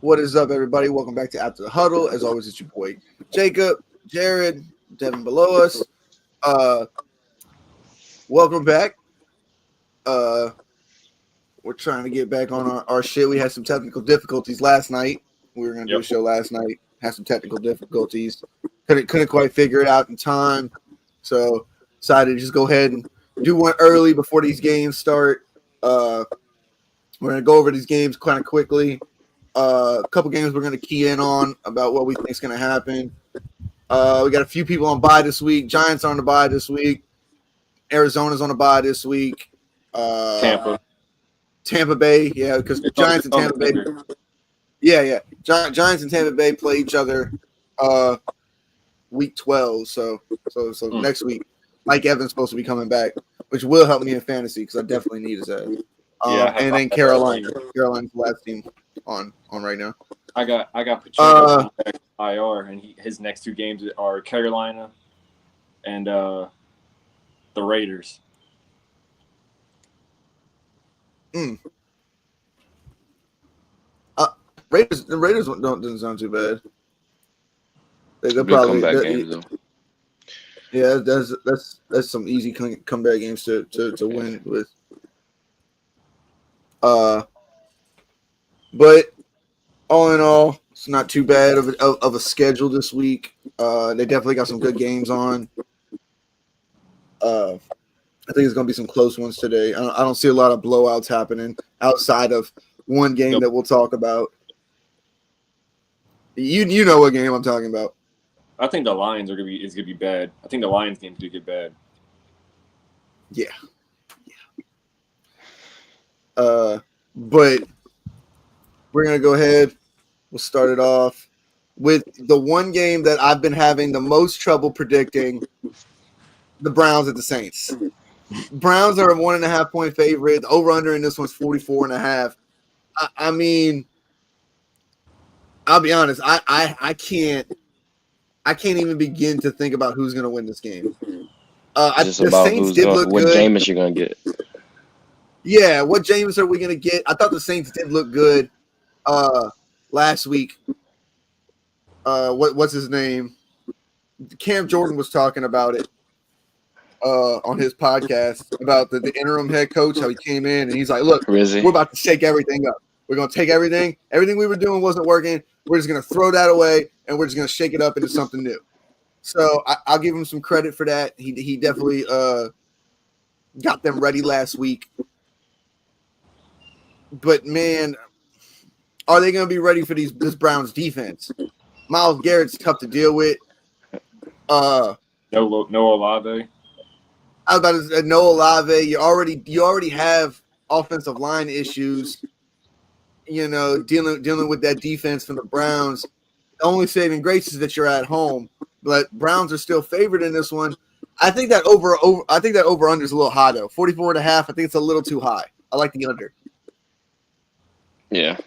What is up, everybody? Welcome back to After the Huddle. As always, it's your boy Jacob, Jared, Devin below us. Welcome back. We're trying to get back on our shit. We had some technical difficulties last night. We were gonna do a show last night. Had some technical difficulties. Couldn't quite figure it out in time. So decided to just go ahead and do one early before these games start. We're gonna go over these games kind of quickly. A couple games we're going to key in on about what we think is going to happen. We got a few people on bye this week. Giants are on the bye this week. Arizona's on the bye this week. Tampa Bay, yeah, because Giants and Tampa Bay. Yeah. Giants and Tampa Bay play each other week 12. So next week, Mike Evans supposed to be coming back, which will help me in fantasy because I definitely need his ass. And then Carolina's the last team on right now. I got Pacheco on IR, and his next two games are Carolina and the Raiders. The Raiders doesn't sound too bad. They'll probably comeback games though. Yeah, that's some easy comeback games to win with. But all in all, it's not too bad of a schedule this week. They definitely got some good games on. I think it's going to be some close ones today. I don't see a lot of blowouts happening outside of one game that we'll talk about. You know what game I'm talking about. I think the Lions is gonna be bad. I think the Lions games do get bad. Yeah. But we're going to go ahead. We'll start it off with the one game that I've been having the most trouble predicting, the Browns at the Saints. Browns are a 1.5 point favorite. The over-under in this one's 44.5. I mean, I'll be honest. I can't even begin to think about who's going to win this game. The Saints did look good. What Jameis you're going to get? Yeah, what Jameis are we going to get? I thought the Saints did look good last week. What's his name? Cam Jordan was talking about it on his podcast about the interim head coach, how he came in and he's like, look, Rizzi. We're about to shake everything up. We're going to take everything we were doing wasn't working. We're just going to throw that away and we're just going to shake it up into something new. So I'll give him some credit for that. He definitely got them ready last week. But, man, are they going to be ready for this Browns defense? Myles Garrett's tough to deal with. No Olave. I was about to say no Olave. You already have offensive line issues. You know, dealing with that defense from the Browns. The only saving grace is that you're at home, but Browns are still favored in this one. I think that over under is a little high though. 44.5. I think it's a little too high. I like the under. Yeah,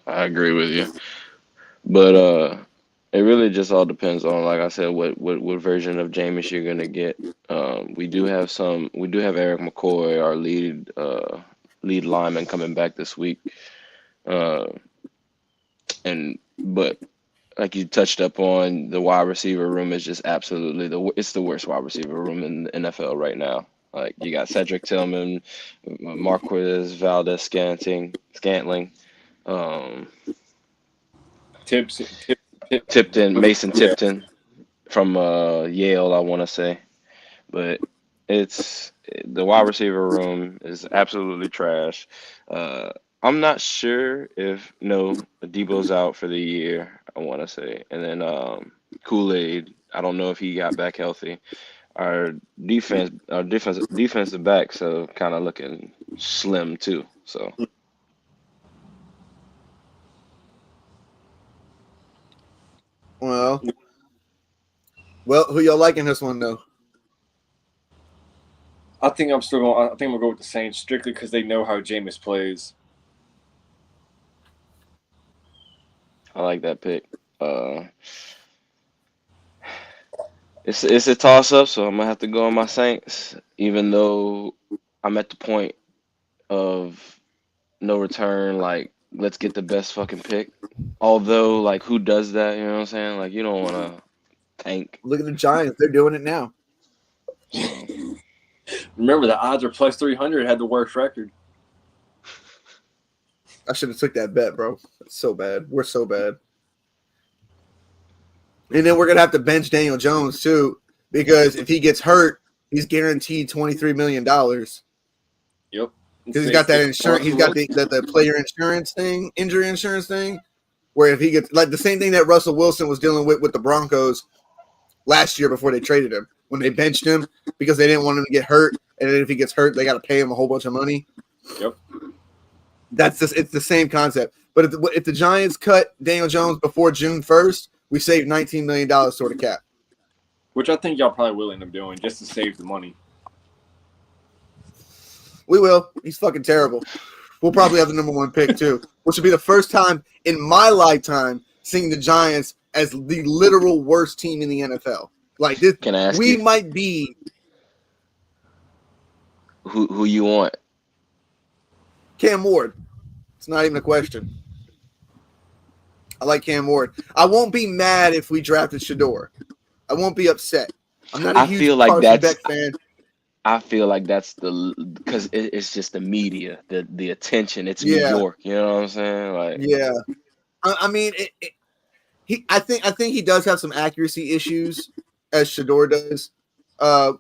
I agree with you. But it really just all depends on, like I said, what version of Jameis you're gonna get. We do have Eric McCoy, our lead lineman, coming back this week. But like you touched up on, the wide receiver room is just absolutely it's the worst wide receiver room in the NFL right now. Like you got Cedric Tillman, Marquez Valdez-Scantling, Mason Tipton from Yale, I want to say. But the wide receiver room is absolutely trash. I'm not sure if Debo's out for the year, I want to say. And then Kool-Aid, I don't know if he got back healthy. Our defensive back, so kind of looking slim too. So well, who y'all liking this one though? I think I'm gonna go with the Saints strictly because they know how Jameis plays. I like that pick. It's a toss up, so I'm gonna have to go on my Saints, even though I'm at the point of no return. Like let's get the best fucking pick. Although, like, who does that? You know what I'm saying? Like, you don't want to tank. Look at the Giants; they're doing it now. Remember, the odds are plus 300. Had the worst record. I should have took that bet, bro. It's so bad. We're so bad. And then we're gonna have to bench Daniel Jones too, because if he gets hurt, he's guaranteed $23 million. Yep. Because he's got that insurance. He's got the player insurance thing, injury insurance thing, where if he gets like the same thing that Russell Wilson was dealing with the Broncos last year before they traded him, when they benched him because they didn't want him to get hurt, and then if he gets hurt, they got to pay him a whole bunch of money. Yep. It's the same concept. But if the Giants cut Daniel Jones before June 1st, we save $19 million toward the cap. Which I think y'all probably will end up doing just to save the money. We will. He's fucking terrible. We'll probably have the number 1 pick too, which will be the first time in my lifetime seeing the Giants as the literal worst team in the NFL. Like this, Can I ask we you might be who you want? Cam Ward. It's not even a question. I like Cam Ward. I won't be mad if we drafted Shador. I won't be upset. I'm not a huge feel like Carson Beck fan. I feel like that's because it's just the media, the attention. It's Yeah. New York. You know what I'm saying? Like, Yeah. I mean, I think he does have some accuracy issues, as Shador does.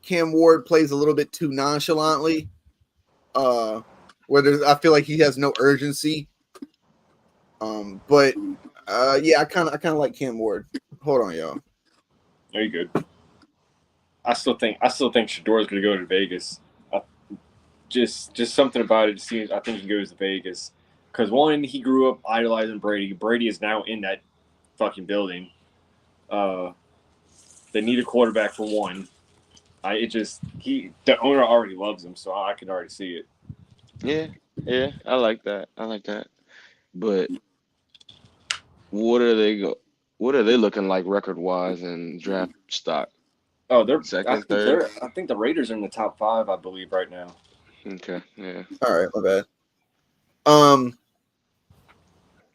Cam Ward plays a little bit too nonchalantly. I feel like he has no urgency. But yeah, I kind of like Cam Ward. Hold on, y'all. Are you good? I still think Shador's going to go to Vegas. Just something about it seems. I think he goes to Vegas because one, he grew up idolizing Brady. Brady is now in that fucking building. They need a quarterback for one. The owner already loves him, so I can already see it. Yeah, I like that. But what are they looking like record wise and draft stock? Oh, they're second, third. I think the Raiders are in the top 5, I believe, right now. Okay, yeah. All right, my bad.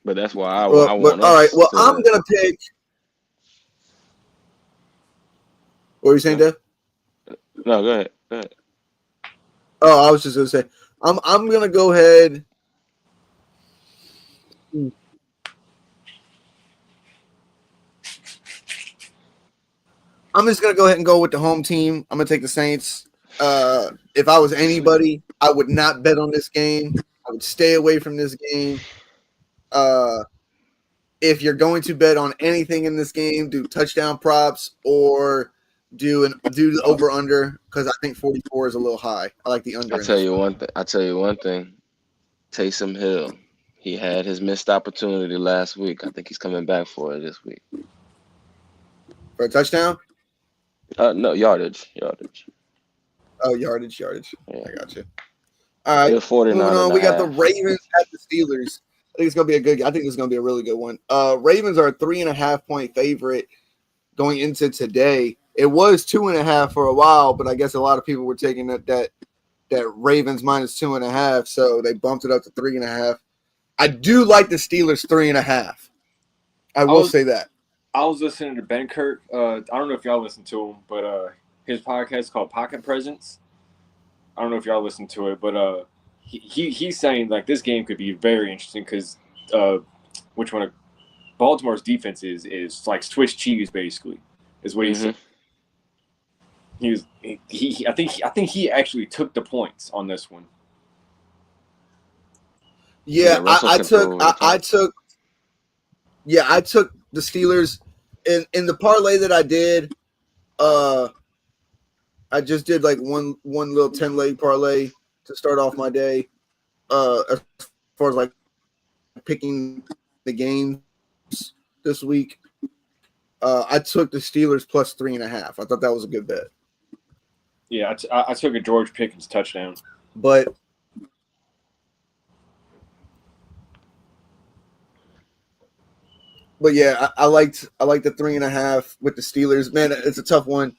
But that's why I want. All right, well, I'm gonna pick. What were you saying, Dave? No, go ahead. Oh, I was just gonna say, I'm gonna go ahead. I'm just gonna go ahead and go with the home team. I'm gonna take the Saints. If I was anybody, I would not bet on this game. I would stay away from this game. If you're going to bet on anything in this game, do touchdown props or do the over under, because I think 44 is a little high. I like the under. I'll tell you one thing. Taysom Hill. He had his missed opportunity last week. I think he's coming back for it this week. For a touchdown? No, yardage. Oh, yardage. Yeah. I got you. All right. 49. We got the Ravens at the Steelers. I think it's gonna be I think it's gonna be a really good one. Ravens are a 3.5-point favorite going into today. It was 2.5 for a while, but I guess a lot of people were taking that Ravens minus 2.5, so they bumped it up to 3.5. I do like the Steelers 3.5. I will say that. I was listening to Ben Kurt. I don't know if y'all listen to him, but his podcast is called Pocket Presence. I don't know if y'all listen to it, but he's saying like this game could be very interesting because which one? Baltimore's defense is like Swiss cheese basically, is what he said. I think he actually took the points on this one. Yeah, I took the Steelers in the parlay that I did. I just did like one little 10-leg parlay to start off my day. As far as like picking the games this week, I took the Steelers plus 3.5. I thought that was a good bet. Yeah, I took a George Pickens touchdown. But yeah, I liked the 3.5 with the Steelers. Man, it's a tough one.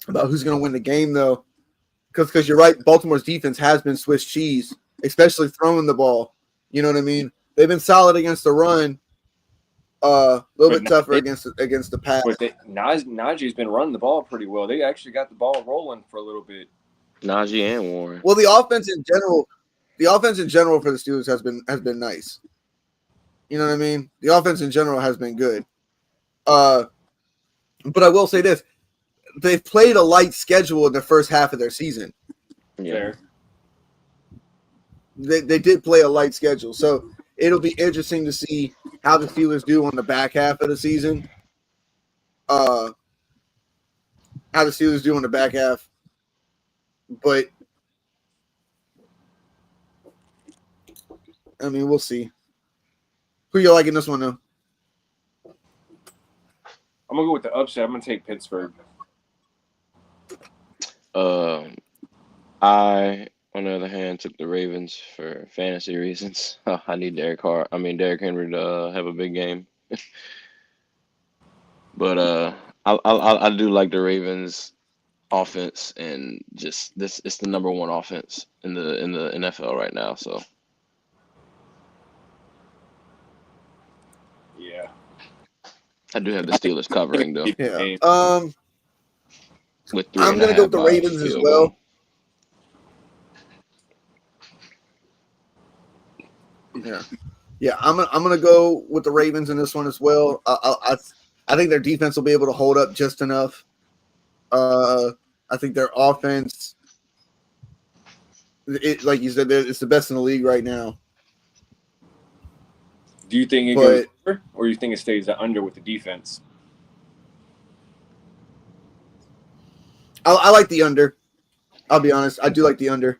About who's going to win the game though, because you're right. Baltimore's defense has been Swiss cheese. especially throwing the ball. You know what I mean? They've been solid against the run. A little bit tougher against the pass. But Najee's been running the ball pretty well. They actually got the ball rolling for a little bit. Najee and Warren. Well, the offense in general for the Steelers has been nice. You know what I mean? The offense in general has been good. But I will say this: they've played a light schedule in the first half of their season. Yeah. Fair. They did play a light schedule, so it'll be interesting to see how the Steelers do on the back half of the season. How the Steelers do on the back half, but I mean, we'll see. Who you like in this one, though? I'm gonna go with the upset. I'm gonna take Pittsburgh. I, on the other hand, took the Ravens for fantasy reasons. I need Derrick Henry to have a big game. But I do like the Ravens offense, and just this it's the number one offense in the NFL right now. So Yeah. I do have the Steelers covering though. Yeah. With I'm gonna go with the Ravens as well. Yeah. I'm gonna go with the Ravens in this one as well. I think their defense will be able to hold up just enough. I think their offense, like you said, it's the best in the league right now. Do you think it goes over, or do you think it stays under with the defense? I like the under. I'll be honest. I do like the under.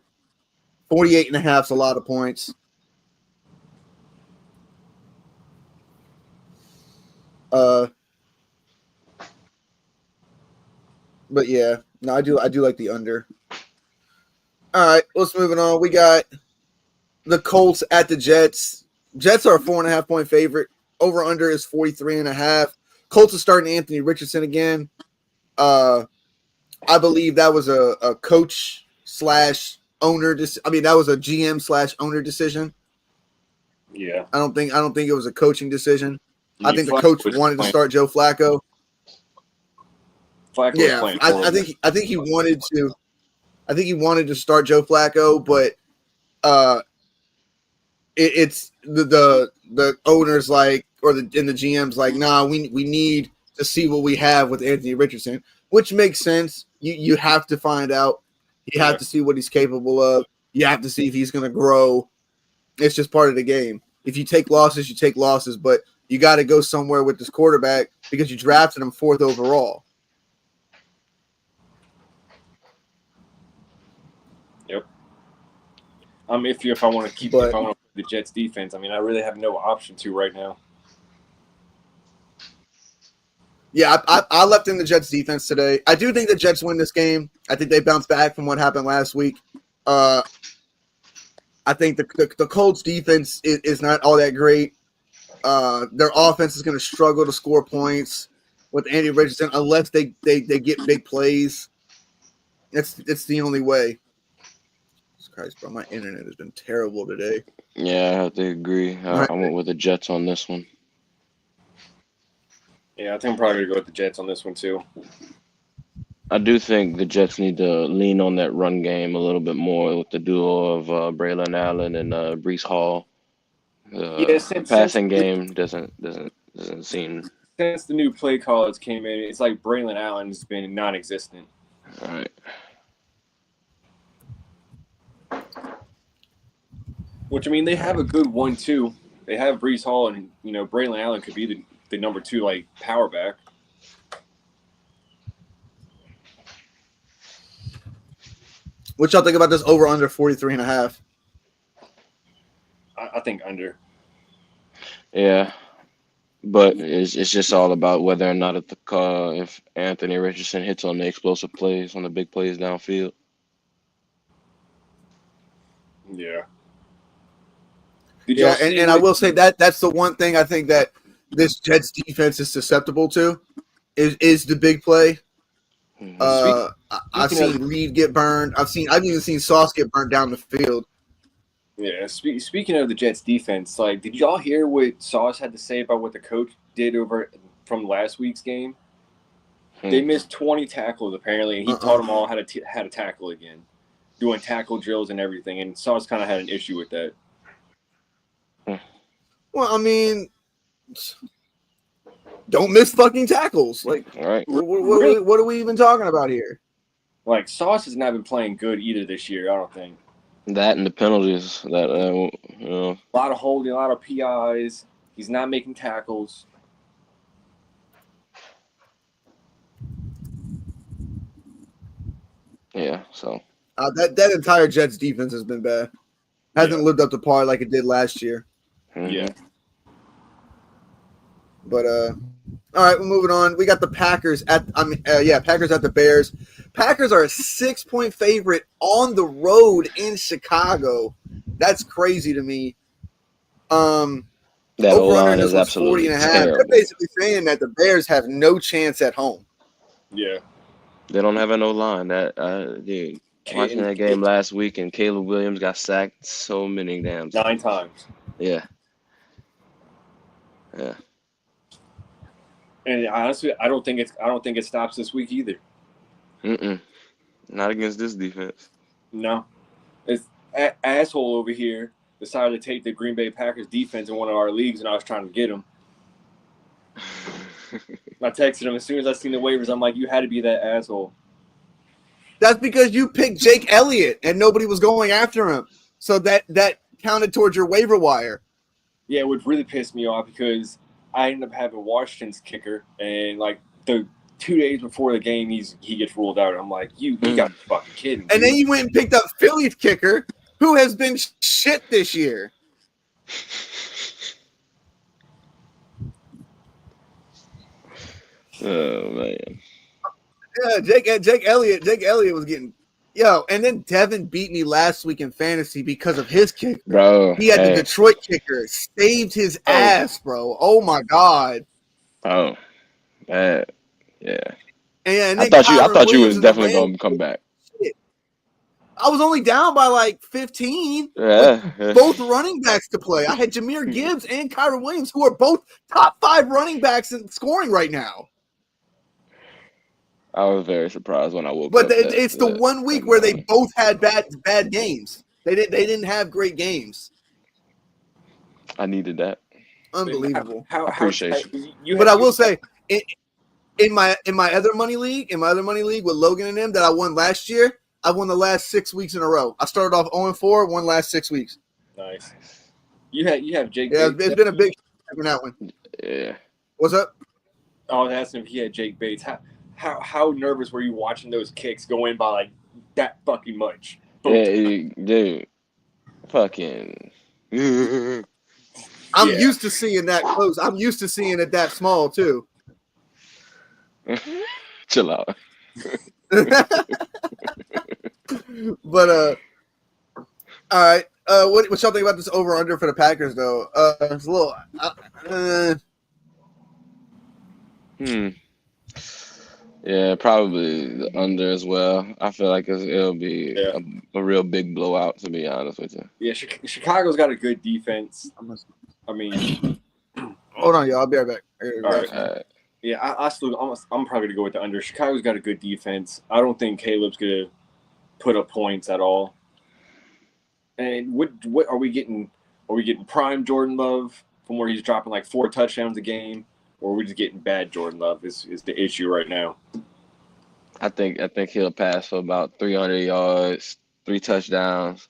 48.5 is a lot of points. But yeah, no, I do like the under. All right, let's move it on. We got the Colts at the Jets. Jets are a 4.5-point favorite. Over under is 43.5. Colts are starting Anthony Richardson again. I believe that was a coach / owner. That was a GM / owner decision. Yeah, I don't think it was a coaching decision. I think the coach wanted to start Joe Flacco. Yeah, I think he wanted to. I think he wanted to start Joe Flacco, but it's the owners and the GM's like, nah, we need to see what we have with Anthony Richardson, which makes sense. You have to find out. You have to see what he's capable of. You have to see if he's going to grow. It's just part of the game. If you take losses, you take losses, but you got to go somewhere with this quarterback because you drafted him 4th overall. Yep. If I want to keep the Jets defense, I really have no option to right now. Yeah, I left in the Jets defense today. I do think the Jets win this game. I think they bounce back from what happened last week. I think the Colts defense is not all that great. Their offense is going to struggle to score points with Andy Richardson unless they get big plays. It's the only way. Jesus Christ, bro, my internet has been terrible today. Yeah, I have to agree. I went with the Jets on this one. Yeah, I think I'm probably going to go with the Jets on this one too. I do think the Jets need to lean on that run game a little bit more with the duo of Braylon Allen and Breece Hall. The passing game doesn't seem. Since the new play callers came in, it's like Braylon Allen's been non-existent. All right. Which, they have a good 1-2. They have Breece Hall, and, Braylon Allen could be the number 2, power back. What y'all think about this over under 43.5? I think under. Yeah. But it's just all about whether or not if Anthony Richardson hits on the explosive plays, on the big plays downfield. Yeah. And I will say that's the one thing I think that this Jets defense is susceptible to is the big play. I've seen Reed get burned. I've even seen Sauce get burned down the field. Yeah. Speaking of the Jets defense, like, did y'all hear what Sauce had to say about what the coach did over from last week's game? They missed 20 tackles apparently, and he taught them all how to tackle again, doing tackle drills and everything. And Sauce kind of had an issue with that. Well, I mean, don't miss fucking tackles. Like, right. What are we even talking about here? Like, Sauce has not been playing good either this year, I don't think. That and the penalties. That you know. A lot of holding, a lot of PIs. He's not making tackles. Yeah, so. That entire Jets defense has been bad. Hasn't lived up to par like it did last year. Mm-hmm. Yeah. But all right, we're moving on. We got the Packers Packers at the Bears. Packers are a 6-point favorite on the road in Chicago. That's crazy to me. That Over under O-line this is was absolutely 40 and a half. terrible. They're basically saying that the Bears have no chance at home. Yeah. They don't have an O-line. Dude, watching that game last week, and Caleb Williams got sacked so many damn times. 9 times. Yeah. Yeah. And honestly, I don't think it stops this week either. Not against this defense. No. It's asshole over here decided to take the Green Bay Packers defense in one of our leagues, and I was trying to get him. I texted him as soon as I seen the waivers. I'm like, you had to be that asshole. That's because you picked Jake Elliott and nobody was going after him. So that counted towards your waiver wire. Yeah, it would really piss me off because I ended up having Washington's kicker, and like the 2 days before the game, he gets ruled out. I'm like, you got me fucking kidding. And then you went and picked up Philly's kicker, who has been shit this year. Oh man. Yeah, Jake Elliott was getting and then Devin beat me last week in fantasy because of his kicker. Bro, he had the Detroit kicker, saved his ass, bro. Oh my god. Oh, yeah. And I thought you was definitely gonna come back. I was only down by like 15 with both running backs to play. I had Jahmyr Gibbs and Kyron Williams, who are both top 5 running backs in scoring right now. I was very surprised when I woke up. But it's the 1 week where they both had bad games. They didn't have great games. I needed that. Unbelievable. I appreciate you. But I will say, in my other money league with Logan and them that I won last year, I won the last 6 weeks in a row. I started off 0-4, won last 6 weeks. Nice. You have Jake. Yeah, Bates. it's been a big in that one. Yeah. What's up? I was asking if he had Jake Bates. How nervous were you watching those kicks go in by like that fucking much? Yeah, dude. Fucking. I'm used to seeing that close. I'm used to seeing it that small too. Chill out. But all right. What y'all think about this over under for the Packers though? It's a little. Yeah, probably the under as well. I feel like it'll be a real big blowout, to be honest with you. Yeah, Chicago's got a good defense. I mean, hold on, y'all. I'll be right back. All right. Yeah, I'm probably gonna go with the under. Chicago's got a good defense. I don't think Caleb's gonna put up points at all. And what are we getting? Are we getting prime Jordan Love from where he's dropping like 4 touchdowns a game? Or are we just getting bad Jordan Love is the issue right now. I think he'll pass for about 300 yards, 3 touchdowns,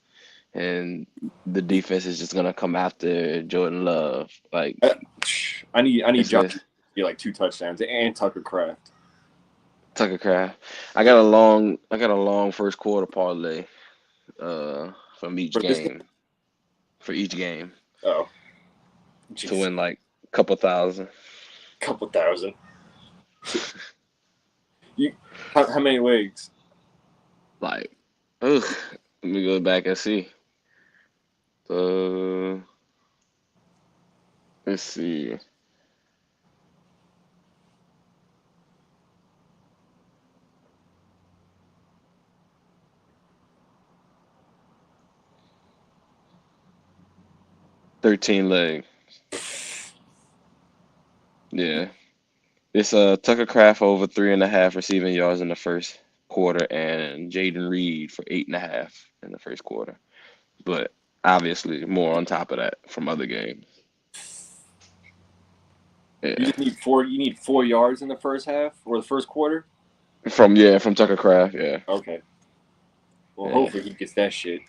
and the defense is just gonna come after Jordan Love. Like I need Josh to get like 2 touchdowns and Tucker Kraft. I got a long first quarter parlay from each game. For each game. Oh. Jeez. To win like a couple thousand. How many legs? Like, let me go back and see. Let's see. 13 leg. Yeah. It's Tucker Craft over 3.5 receiving yards in the first quarter, and Jaden Reed for 8.5 in the first quarter. But obviously more on top of that from other games. You Yeah. just need 4. You need 4 yards in the first half or the first quarter. From Tucker Craft, yeah. Okay. Well, Yeah. hopefully he gets that shit.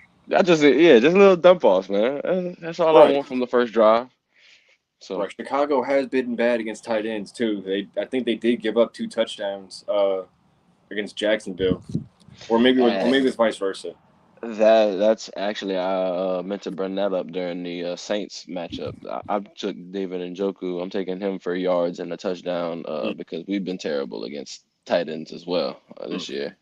Just little dump offs, man. That's all I Right. want from the first drive. So Right. Chicago has been bad against tight ends too. I think they did give up 2 touchdowns against Jacksonville, or maybe it's vice versa. that's actually I meant to bring that up during the Saints matchup. I took David Njoku. I'm taking him for yards and a touchdown because we've been terrible against tight ends as well this year.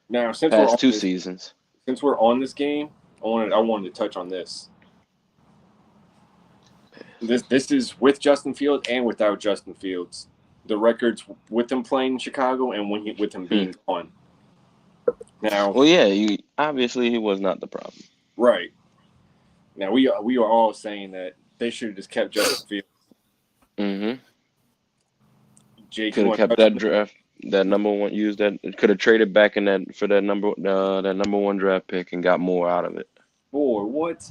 Now, Past 2 seasons. since we're on this game, I wanted to touch on this. This is with Justin Fields and without Justin Fields. The records with him playing in Chicago and with him being gone. Now, well, yeah, obviously he was not the problem. Right. Now we are all saying that they should have just kept Justin Fields. Mm-hmm. Jake, Could have kept that draft, that number one. Used that. Could have traded back in that for that number one draft pick and got more out of it. Boy, what?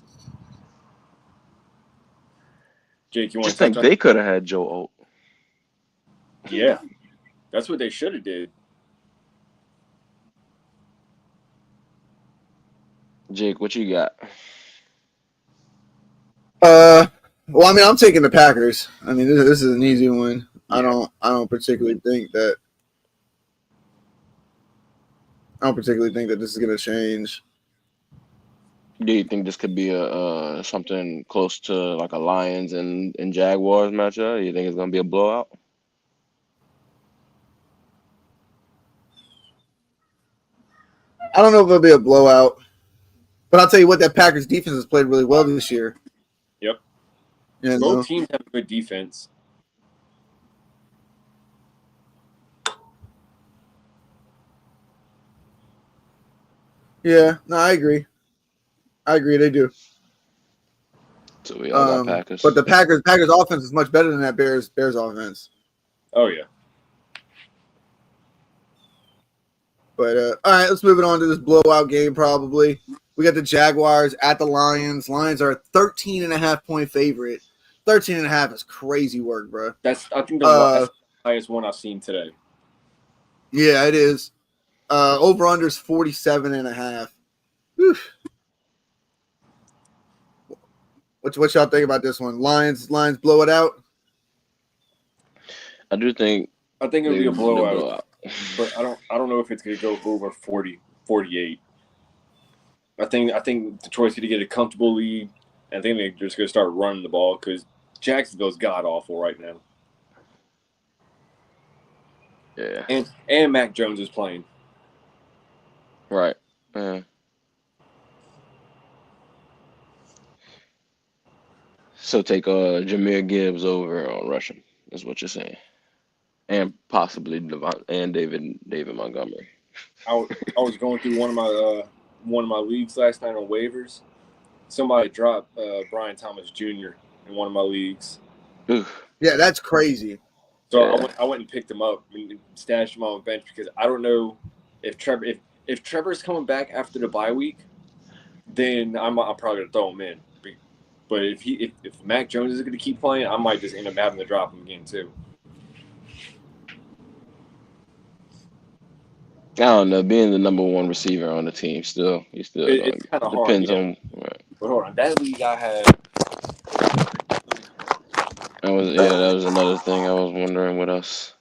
Jake, you want Just to touch think on? they could have had Joe Alt. Yeah, that's what they should have did. Jake, what you got? Well, I mean, I'm taking the Packers. I mean, this is an easy one. Yeah. I don't particularly think that this is going to change. Do you think this could be a something close to like a Lions and Jaguars matchup? You think it's gonna be a blowout? I don't know if it'll be a blowout, but I'll tell you what, that Packers defense has played really well this year. Yep. You know? Both teams have a good defense. Yeah, no, I agree. They do. So we all got Packers. But the Packers offense is much better than that Bears offense. Oh yeah. But all right, let's move it on to this blowout game. Probably we got the Jaguars at the Lions. Lions are a 13.5-point favorite. 13.5 is crazy work, bro. That's I think the highest one I've seen today. Yeah, it is. Over under is 47.5. What y'all think about this one? Lions blow it out. I do think. I think it'll be a blowout. But I don't know if it's going to go over 40-48. I think Detroit's going to get a comfortable lead. I think they're just going to start running the ball because Jacksonville's god awful right now. Yeah. And Mac Jones is playing. Right. Yeah. So take Jahmyr Gibbs over on rushing is what you're saying, and possibly David Montgomery. I was going through one of my leagues last night on waivers. Somebody dropped Brian Thomas Jr. in one of my leagues. Oof. Yeah, that's crazy. So yeah. I went and picked him up and stashed him on the bench because I don't know if Trevor's coming back after the bye week, then I'm probably gonna throw him in. But if Mac Jones is going to keep playing, I might just end up having to drop him again too. I don't know. Being the number one receiver on the team, it's kind of depends hard, on. Right. But hold on, that league I had. That was another thing I was wondering with us.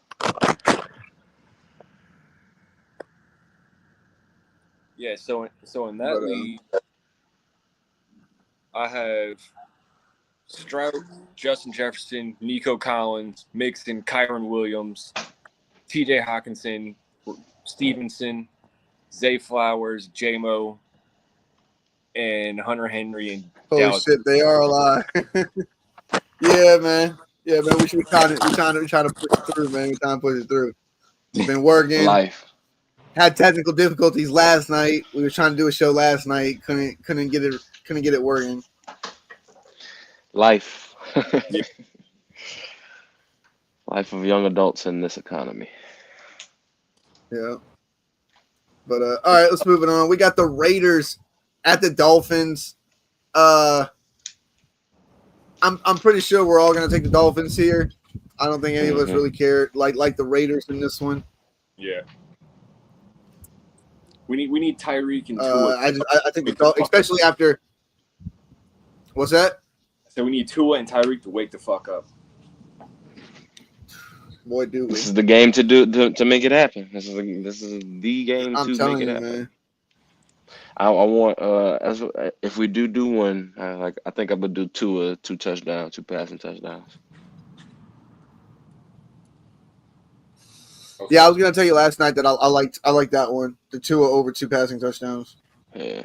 Yeah, so in that league, I have Stroud, Justin Jefferson, Nico Collins, Mixon, Kyron Williams, T.J. Hawkinson, Stevenson, Zay Flowers, J-Mo, and Hunter Henry and Holy Dallas. shit, they are alive. Yeah, man. We trying to push it through, man. We're trying to push it through. We've been working. Life. Had technical difficulties last night. We were trying to do a show last night. Couldn't get it working. Life. Yeah. Life of young adults in this economy. Yeah. But all right, let's move it on. We got the Raiders at the Dolphins. I'm pretty sure we're all gonna take the Dolphins here. I don't think any of us really care like the Raiders in this one. Yeah. We need Tyreek and Tua. I think especially after what's that? So we need Tua and Tyreek to wake the fuck up. Boy, do we! This is the game to make it happen. This is the game I'm to make telling it you, happen. man. I want if we do one, I think I would do two touchdowns, 2 passing touchdowns. Okay. Yeah, I was gonna tell you last night that I liked that one, the Tua over 2 passing touchdowns. Yeah.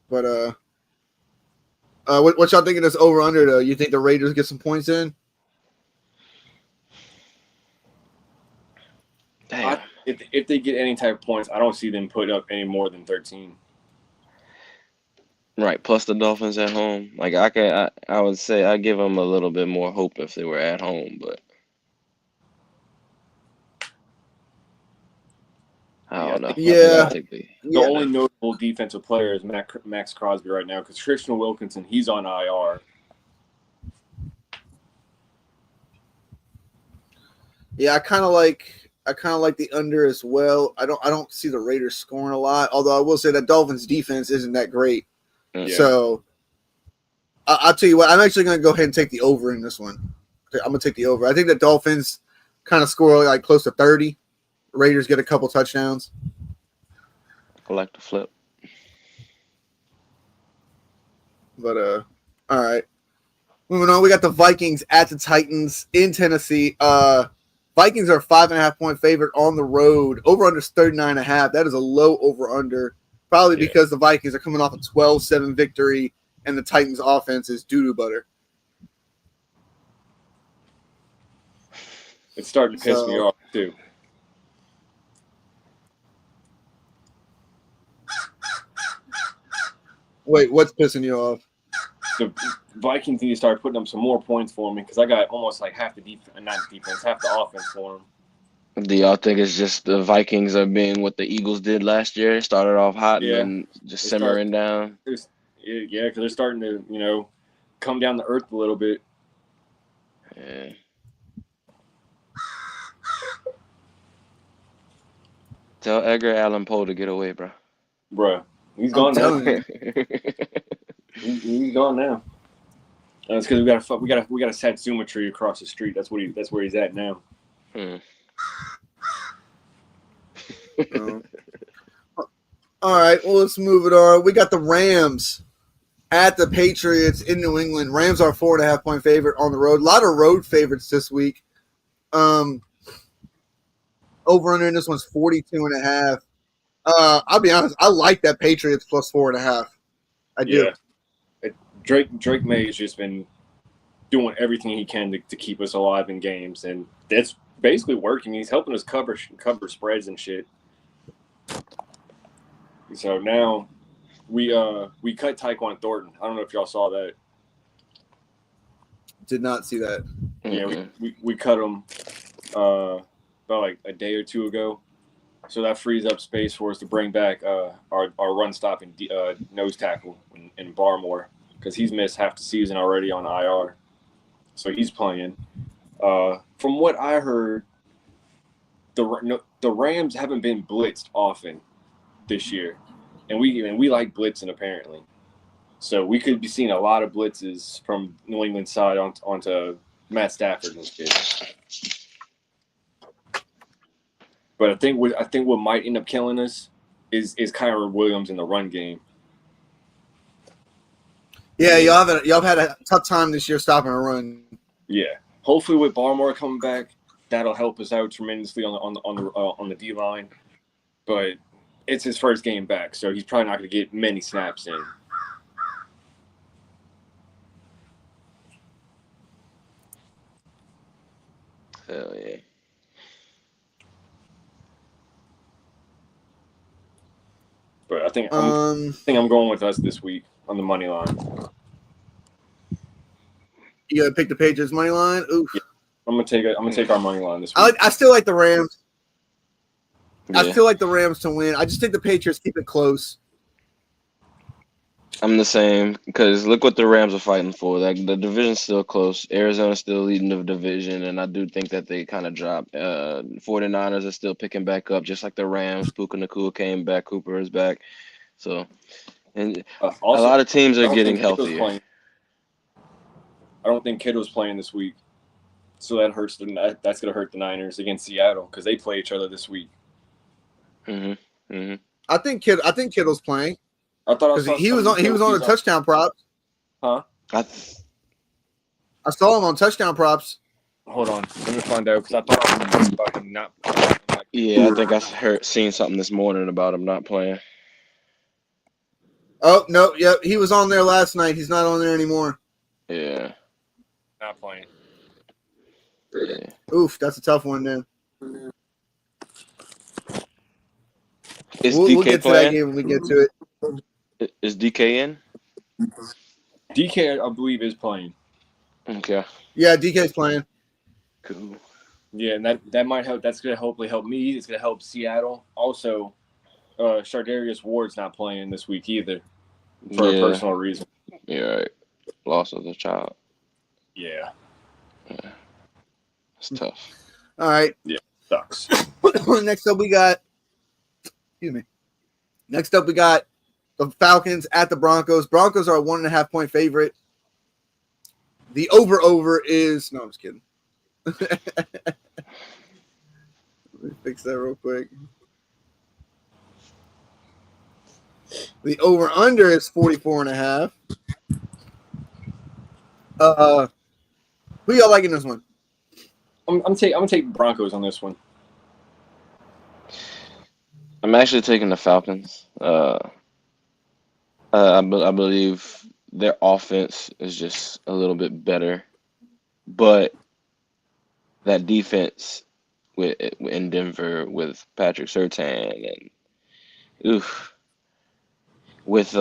But what y'all thinking this over under though? You think the Raiders get some points in? Damn. If they get any type of points, I don't see them put up any more than 13. Right. Plus the Dolphins at home. Like I would say I give them a little bit more hope if they were at home, but I don't know. I think Yeah. I'll take The only notable defensive player is Max Crosby right now because Christian Wilkinson, he's on IR. Yeah, I kind of like the under as well. I don't see the Raiders scoring a lot, although I will say that Dolphins defense isn't that great. Yeah. So I'll tell you what, I'm actually going to go ahead and take the over in this one. I'm going to take the over. I think the Dolphins kind of score like close to 30. Raiders get a couple touchdowns. I like to flip. But all right. Moving on, we got the Vikings at the Titans in Tennessee. Vikings are 5.5 point favorite on the road. Over under 39.5. That is a low over under. Probably because the Vikings are coming off a 12-7 victory and the Titans offense is doo-doo butter. It's starting to piss me off too. Wait, what's pissing you off? The Vikings need to start putting up some more points for me because I got almost like half the half the offense for them. Do y'all think it's just the Vikings are being what the Eagles did last year? Started off hot and then just simmering down? Yeah, because they're starting to, come down to earth a little bit. Yeah. Tell Edgar Allan Poe to get away, bro. Bruh, he's gone now. You. He's gone now. That's because we got a Satsuma tree across the street. That's where he's at now. All right, well, let's move it on. We got the Rams at the Patriots in New England. Rams are 4.5 point favorite on the road. A lot of road favorites this week. Over under in this one's 42.5. I'll be honest, I like that Patriots plus 4.5. I do. Yeah. Drake May has just been doing everything he can to keep us alive in games, and that's basically working. He's helping us cover spreads and shit. So now we cut Tyquan Thornton. I don't know if y'all saw that. Did not see that. Yeah, we cut him about like a day or two ago. So that frees up space for us to bring back our run stopping nose tackle in Barmore because he's missed half the season already on IR. So he's playing. From what I heard, the Rams haven't been blitzed often this year, and we like blitzing apparently. So we could be seeing a lot of blitzes from New England side onto Matt Stafford and shit. But I think what might end up killing us is Kyron Williams in the run game. Yeah, y'all have had a tough time this year stopping a run. Yeah, hopefully with Barmore coming back, that'll help us out tremendously on the D line. But it's his first game back, so he's probably not going to get many snaps in. Hell yeah. But I think I'm going with us this week on the money line. You gotta pick the Patriots money line. Oof. Yeah. I'm gonna take our money line this week. I still like the Rams. Yeah. I still like the Rams to win. I just think the Patriots keep it close. I'm the same because look what the Rams are fighting for. Like the division's still close. Arizona's still leading the division, and I do think that they kind of dropped. 49ers are still picking back up, just like the Rams. Puka Nacua came back. Cooper is back. So, and Also, a lot of teams I are don't getting think Kittle's healthier. playing. I don't think Kittle's playing this week, so that hurts. That's gonna hurt the Niners against Seattle because they play each other this week. I think Kittle's playing. I thought he was on the touchdown props. Huh? I saw him on touchdown props. Hold on, let me find out because I thought I was about him not playing. Yeah, I think I seen something this morning about him not playing. Oh no, yeah, he was on there last night. He's not on there anymore. Yeah, not playing. Yeah. Oof, that's a tough one then. We'll get to that game when we get to it. Is DK in? DK, I believe, is playing. Okay. Yeah, DK's playing. Cool. Yeah, and that might help. That's going to hopefully help me. It's going to help Seattle. Also, Shardarius Ward's not playing this week either for a personal reason. Yeah, right. Loss of the child. Yeah. It's tough. All right. Yeah, sucks. Next up, we got the Falcons at the Broncos. Broncos are a 1.5 point favorite. The over is no, I'm just kidding. Let me fix that real quick. The over under is 44.5. Who y'all liking this one? I'm gonna take Broncos on this one. I'm actually taking the Falcons. I believe their offense is just a little bit better, but that defense in Denver with Patrick Surtain and with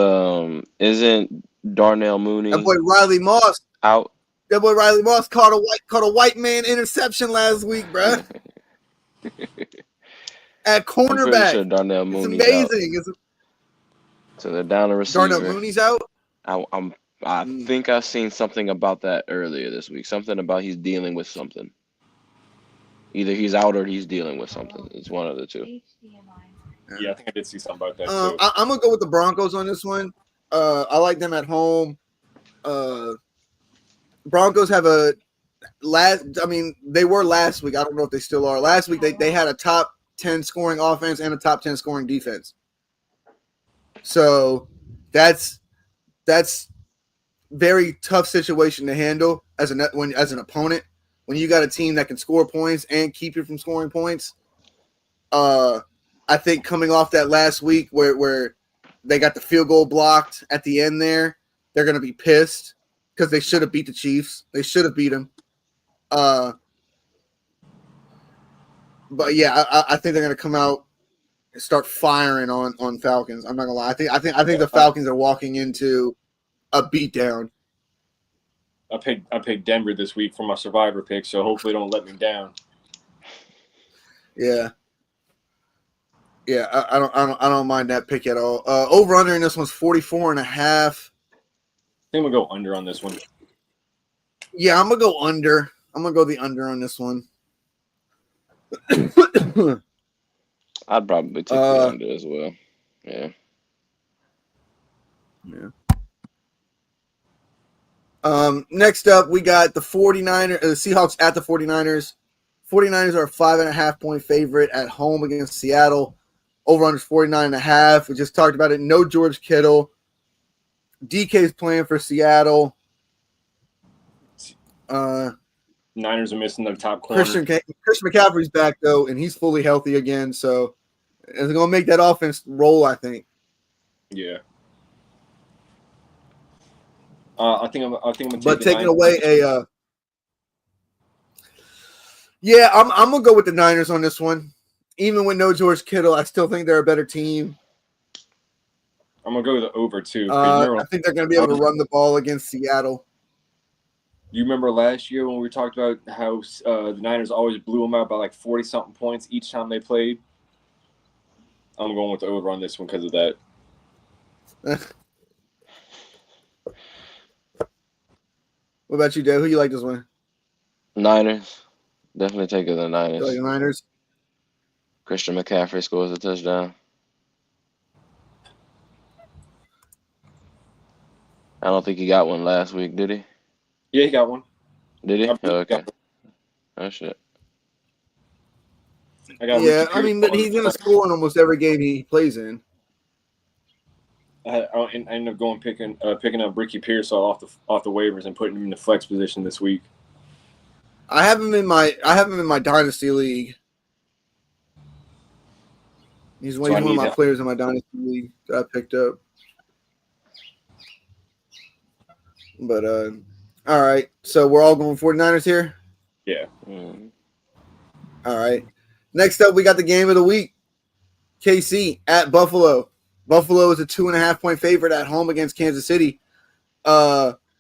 isn't Darnell Mooney that boy Riley Moss out? That boy Riley Moss caught a white man interception last week, bruh. At cornerback. I'm pretty sure Darnell Mooney's amazing. Out. So they're down a receiver. Darnell Mooney's out? I think I've seen something about that earlier this week. Something about he's dealing with something. Either he's out or he's dealing with something. It's one of the two. Yeah, I think I did see something about that too. I'm going to go with the Broncos on this one. I like them at home. Broncos have they were last week. I don't know if they still are. Last week they had a top 10 scoring offense and a top 10 scoring defense. So that's very tough situation to handle as an opponent when you got a team that can score points and keep you from scoring points. I think coming off that last week where they got the field goal blocked at the end there, they're going to be pissed because they should have beat the Chiefs. They should have beat them. But yeah, I think they're going to come out and start firing on Falcons. I'm not going to lie. I think the Falcons are walking into a beatdown. I picked Denver this week for my survivor pick, so hopefully don't let me down. Yeah. Yeah, I don't mind that pick at all. Over under in this one's 44.5. I think we'll go under on this one. Yeah, I'm gonna go under. I'm gonna go the under on this one. I'd probably take the under as well. Yeah. Yeah. Next up, we got the 49ers, the Seahawks at the 49ers. 49ers are a 5.5 point favorite at home against Seattle. Over under 49.5. We just talked about it. No George Kittle. DK's playing for Seattle. Niners are missing their top corner. Christian McCaffrey's back though, and he's fully healthy again. So it's gonna make that offense roll, I think. Yeah. I think I'm gonna. But taking away a. Yeah, I'm gonna go with the Niners on this one. Even with no George Kittle, I still think they're a better team. I'm gonna go with the over too. I think they're going to be able to run the ball against Seattle. You remember last year when we talked about how the Niners always blew them out by like 40-something points each time they played? I'm going with the over on this one because of that. What about you, Dave? Who you like this one? Niners. Definitely taking the Niners. You like the Niners? Christian McCaffrey scores a touchdown. I don't think he got one last week, did he? Yeah, he got one. Did he? I Oh, okay. Oh, shit. I mean, but he's going to score in almost every game he plays in. I ended up going picking up Ricky Pearsall off the waivers and putting him in the flex position this week. I have him in my dynasty league. He's one of my players in my dynasty league that I picked up. But all right, so we're all going 49ers here. Yeah. Mm. All right. Next up, we got the game of the week. KC at Buffalo. Buffalo is a 2.5-point favorite at home against Kansas City,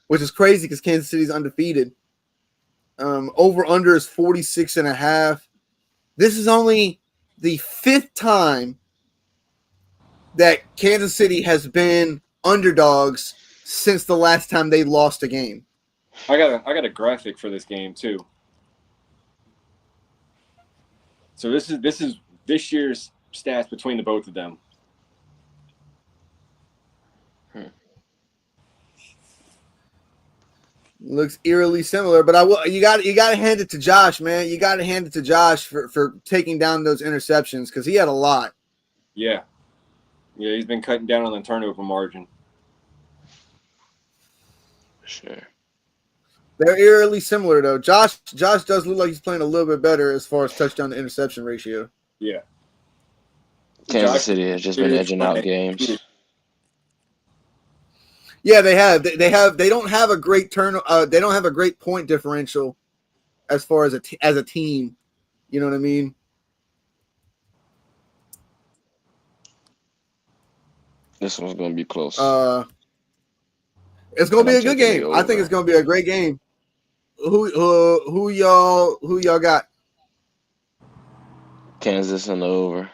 which is crazy because Kansas City is undefeated. Over under is 46.5. This is only the 5th time that Kansas City has been underdogs since the last time they lost a game. I got a graphic for this game too. So this is this year's stats between the both of them. Looks eerily similar, but you got to hand it to Josh, man. You got to hand it to Josh for taking down those interceptions because he had a lot. Yeah, he's been cutting down on the turnover margin. Sure. They're eerily similar though. Josh does look like he's playing a little bit better as far as touchdown to interception ratio. Yeah. Kansas City has just been edging out games. Yeah, they have. They don't have a great they don't have a great point differential as far as a team. You know what I mean? This one's gonna be close. It's gonna be a good game. I think it's gonna be a great game. Who y'all got? Kansas and the over.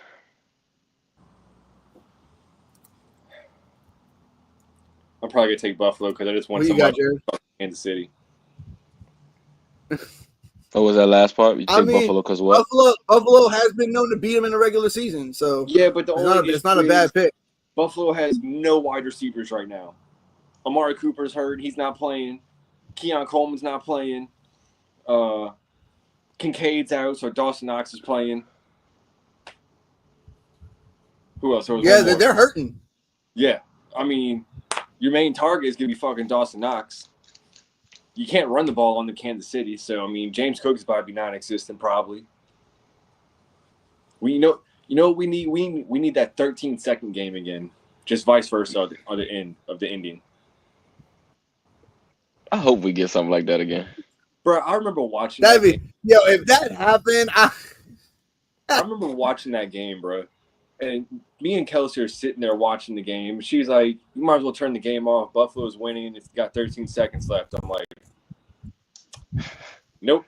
I'm probably gonna take Buffalo because I just want to watch Kansas City. What was that last part? You take Buffalo because what? Buffalo has been known to beat them in the regular season, so yeah, but it's not a bad pick. Buffalo has no wide receivers right now. Amari Cooper's hurt; he's not playing. Keon Coleman's not playing. Kincaid's out, so Dawson Knox is playing. Who else? Yeah, they're hurting. Yeah, I mean, your main target is gonna be fucking Dawson Knox. You can't run the ball on the Kansas City, so I mean, James Cook is about to be non-existent probably. We need that 13-second game again, just vice versa on the end of the ending. I hope we get something like that again. Bro, I remember watching if that happened, I remember watching that game, bro. And me and Kelsey are sitting there watching the game. She's like, you might as well turn the game off. Buffalo's winning. It's got 13 seconds left. I'm like, nope.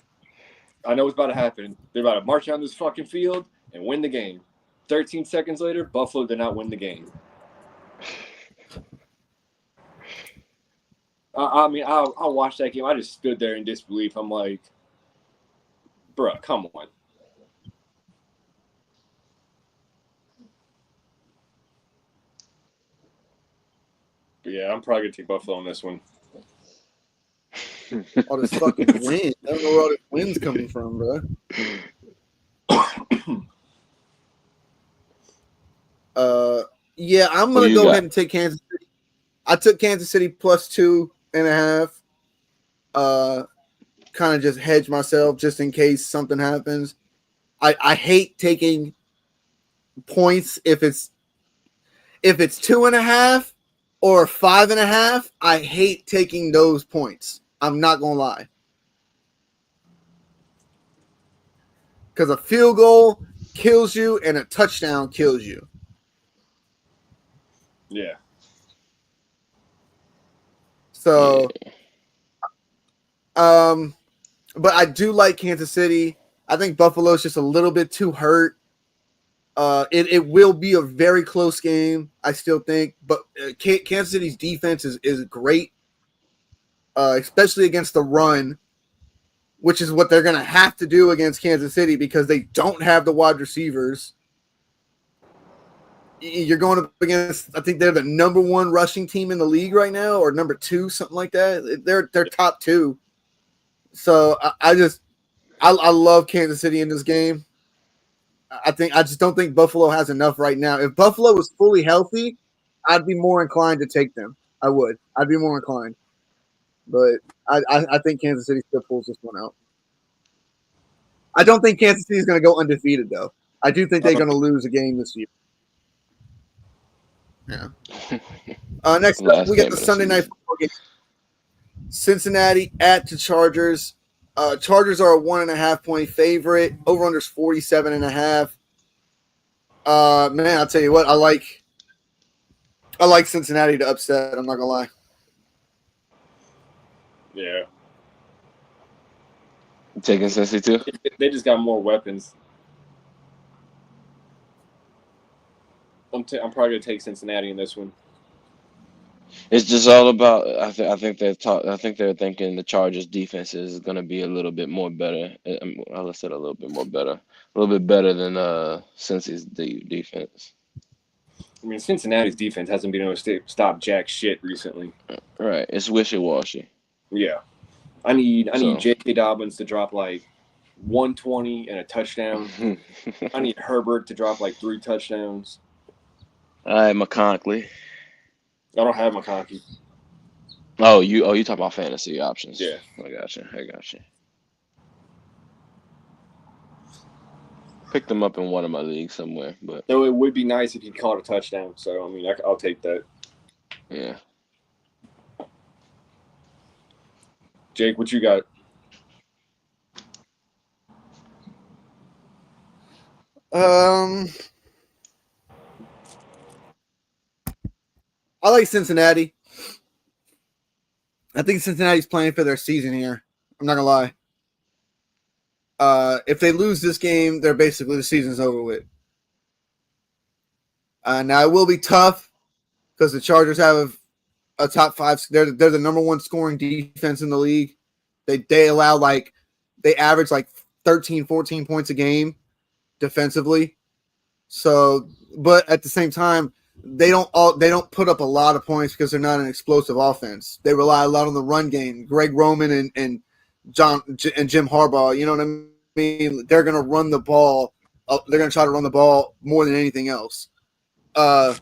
I know what's about to happen. They're about to march down this fucking field and win the game. 13 seconds later, Buffalo did not win the game. I mean, I watched that game. I just stood there in disbelief. I'm like, bruh, come on. But yeah, I'm probably going to take Buffalo on this one. All this fucking wind. I don't know where all this wind's coming from, bro. Yeah, I'm going to go ahead and take Kansas City. I took Kansas City plus 2.5. Kind of just hedge myself just in case something happens. I hate taking points if it's 2.5 or 5.5. I hate taking those points. I'm not gonna lie, because a field goal kills you and a touchdown kills you. Yeah. So, but I do like Kansas City. I think Buffalo's just a little bit too hurt. It will be a very close game, I still think. But Kansas City's defense is great, especially against the run, which is what they're going to have to do against Kansas City because they don't have the wide receivers. You're going up against, I think they're the number 1 rushing team in the league right now, or number 2, something like that. They're top 2. So I love Kansas City in this game. I just don't think Buffalo has enough right now. If Buffalo was fully healthy, I'd be more inclined to take them. I would. I'd be more inclined. But I think Kansas City still pulls this one out. I don't think Kansas City is going to go undefeated, though. I do think they're going to lose a game this year. Yeah. Next up, we got the Sunday night football game. Cincinnati at the Chargers. Chargers are a 1.5-point favorite. Over under is 47.5. Man, I'll tell you what, I like Cincinnati to upset. I'm not gonna lie. Yeah. Taking Cincy too. They just got more weapons. I'm probably gonna take Cincinnati in this one. It's just all about. I think they're thinking the Chargers defense is going to be a little bit more better. I said a little bit more better, a little bit better than Cincy's defense. I mean, Cincinnati's defense hasn't been able to stop jack shit recently. Right, it's wishy-washy. Yeah, I need J.K. Dobbins to drop like 120 and a touchdown. I need Herbert to drop like 3 touchdowns. All right, McConkley. I don't have McConkey. Oh, you talk about fantasy options. Yeah. I got you. Picked them up in one of my leagues somewhere, but no, it would be nice if he caught a touchdown. So I mean, I'll take that. Yeah. Jake, what you got? I like Cincinnati. I think Cincinnati's playing for their season here. I'm not gonna lie. If they lose this game, they're basically the season's over with. Now it will be tough because the Chargers have a top 5. They're the number 1 scoring defense in the league. They allow they average like 13, 14 points a game defensively. So, but at the same time, they don't put up a lot of points because they're not an explosive offense. They rely a lot on the run game. Greg Roman and Jim Harbaugh, you know what I mean? They're going to run the ball. They're going to try to run the ball more than anything else. But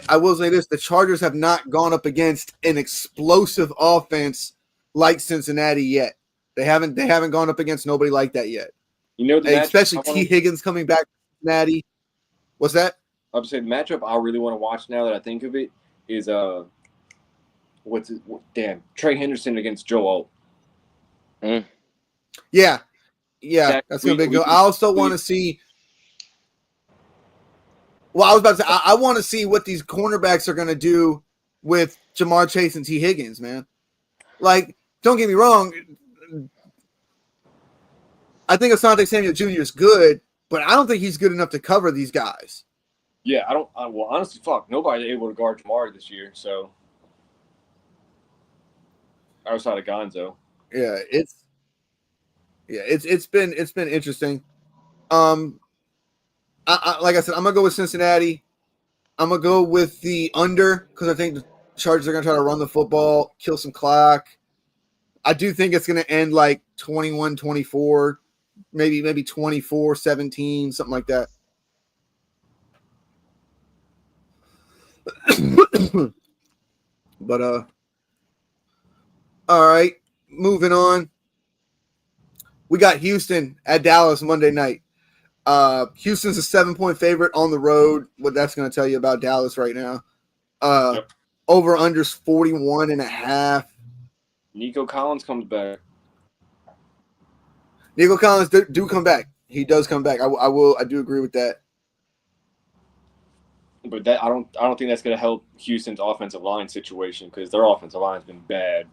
I will say this: the Chargers have not gone up against an explosive offense like Cincinnati yet. They haven't gone up against nobody like that yet. You know, especially T. Higgins coming back to Cincinnati. What's that? I would say the matchup I really want to watch now that I think of it is Trey Henderson against Joe Alt. Yeah, that's gonna be good. I also want to see. Well, I was about to say I want to see what these cornerbacks are gonna do with Jamar Chase and T. Higgins, man. Like, don't get me wrong. I think Asante Samuel Jr. is good, but I don't think he's good enough to cover these guys. Yeah, well, honestly, nobody's able to guard Jamar this year, so outside of Gonzo. Yeah, it's been interesting. Like I said, I'm gonna go with Cincinnati. I'm gonna go with the under because I think the Chargers are gonna try to run the football, kill some clock. I do think it's gonna end like 21-24, maybe 24-17, something like that. But all right, moving on. We got Houston at Dallas Monday night. Houston's a 7-point favorite on the road. What that's going to tell you about Dallas right now. Yep. Over under's 41.5. Nico Collins comes back. Nico Collins do come back. He does come back. I do agree with that. But that I don't think that's going to help Houston's offensive line situation because their offensive line's been bad.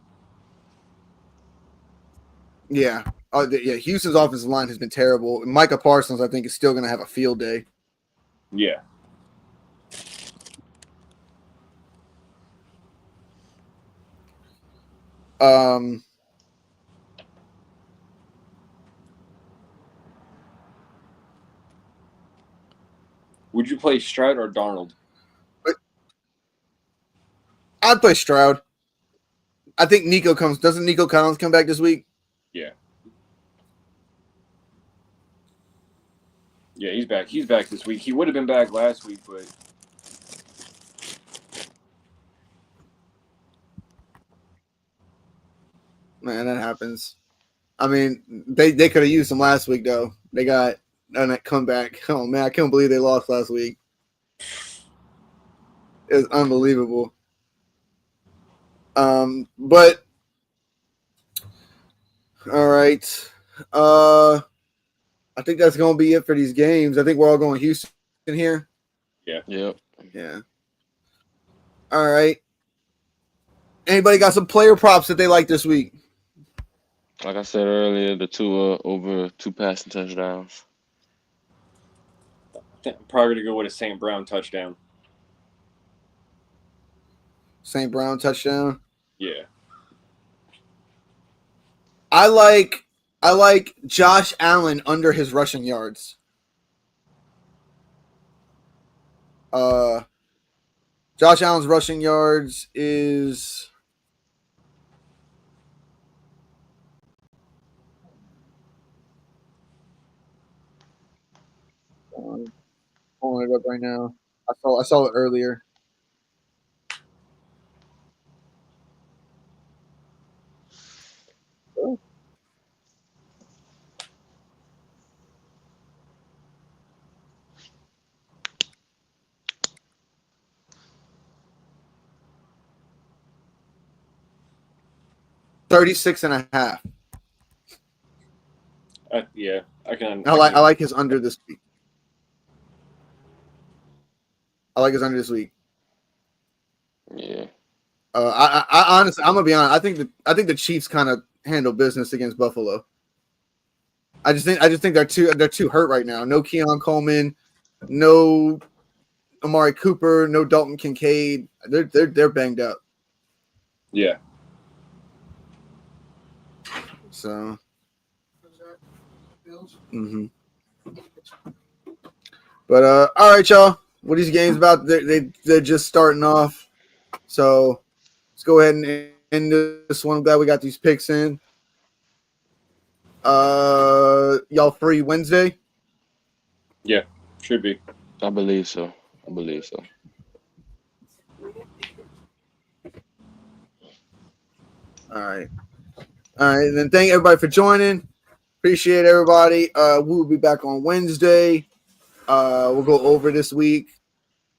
Yeah. Yeah. Houston's offensive line has been terrible. Micah Parsons, I think, is still going to have a field day. Yeah. Would you play Stroud or Darnold? I'd play Stroud. I think Nico comes. Doesn't Nico Collins come back this week? Yeah. Yeah, he's back. He's back this week. He would have been back last week, but Man, that happens. I mean, they could have used him last week though. They got on that comeback. Oh man, I can't believe they lost last week. It's unbelievable. But all right. I think that's gonna be it for these games. I think we're all going Houston here. yeah. Yep. Yeah. All right. Anybody got some player props that they like this week? Like I said earlier, the Tua over 2 passing touchdowns. I'm probably going to go with a St. Brown touchdown. St. Brown touchdown. Yeah. I like Josh Allen under his rushing yards. Josh Allen's rushing yards is pulling it up right now. I saw it earlier. Oh. $36.5. Yeah. I like his under this week. I like his under this week. Yeah. I honestly, I'm gonna be honest. I think the Chiefs kind of handle business against Buffalo. I just think they're too hurt right now. No Keon Coleman, no Amari Cooper, no Dalton Kincaid. They're banged up. Yeah. So. Mm-hmm. But all right, y'all. What these games about? They're just starting off. So let's go ahead and end this one. I'm glad we got these picks in. Y'all free Wednesday? Yeah. Should be. I believe so. All right. And then thank everybody for joining. Appreciate everybody. We'll be back on Wednesday. We'll go over this week.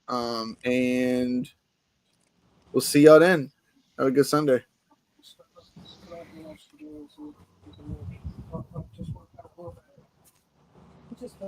And we'll see y'all then. Have a good Sunday. Just